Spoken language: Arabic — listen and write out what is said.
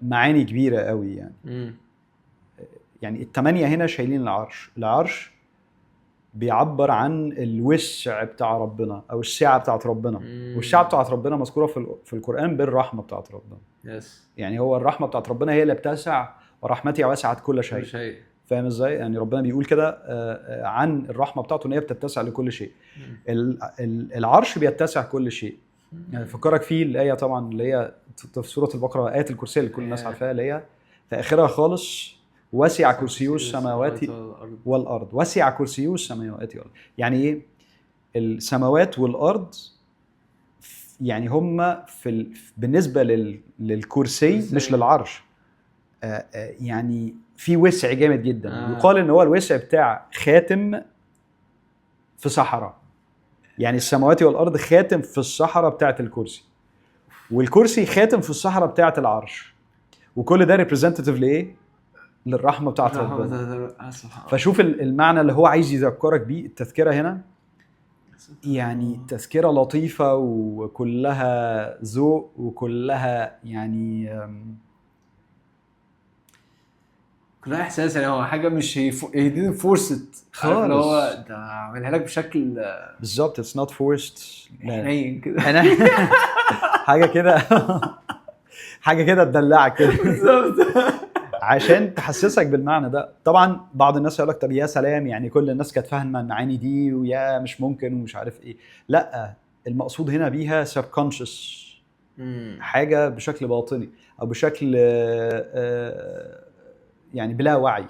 معاني كبيرة قوي يعني. مم. يعني التمانية هنا شايلين العرش بيعبر عن الوسع بتاع ربنا او السعة بتاعت ربنا. والسعة بتاعت ربنا مذكورة في القرآن بالرحمة بتاعت ربنا. يس. يعني هو الرحمة بتاعت ربنا هي اللي بتسع، ورحمتي وسعت كل كل شيء. شيء. فاهم ازاي؟ يعني ربنا بيقول كده عن الرحمة بتاعته ان هي بتتسع لكل شيء. العرش بيتسع كل شيء. يعني فكرك فيه الآية طبعا اللي هي في سورة البقرة، آية الكرسي اللي كل الناس عارفاها، اللي هي في آخرها خالص وسع كرسيه السماوات والأرض. وسع كرسيه السماوات والأرض. يعني إيه؟ السماوات والأرض يعني هم بالنسبة للكرسي مش للعرش يعني في وسع جامد جدا. يقال إن هو الوسع بتاع خاتم في صحراء. يعني السماوات والأرض خاتم في الصحراء بتاعت الكرسي، والكرسي خاتم في الصحراء بتاعه العرش، وكل ده ريبريزنتيف لايه؟ للرحمه بتاعه ربنا. فشوف المعنى اللي هو عايز يذكرك بيه. التذكره هنا يعني تذكره لطيفه وكلها ذوق وكلها يعني كلها احساس. يعني هو حاجه مش هي didn't force it، عارف اللي هو ده عملها لك بشكل بالظبط. it's not forced. حنين كده. حاجه كده حاجه كده تدلعك كده بالظبط. عشان تحسسك بالمعنى ده. طبعا بعض الناس يقول لك طب يا سلام، يعني كل الناس كانت فاهمه المعاني دي ويا مش ممكن ومش عارف ايه. لا، المقصود هنا بيها subconscious، حاجه بشكل باطني او بشكل يعني بلا وعي.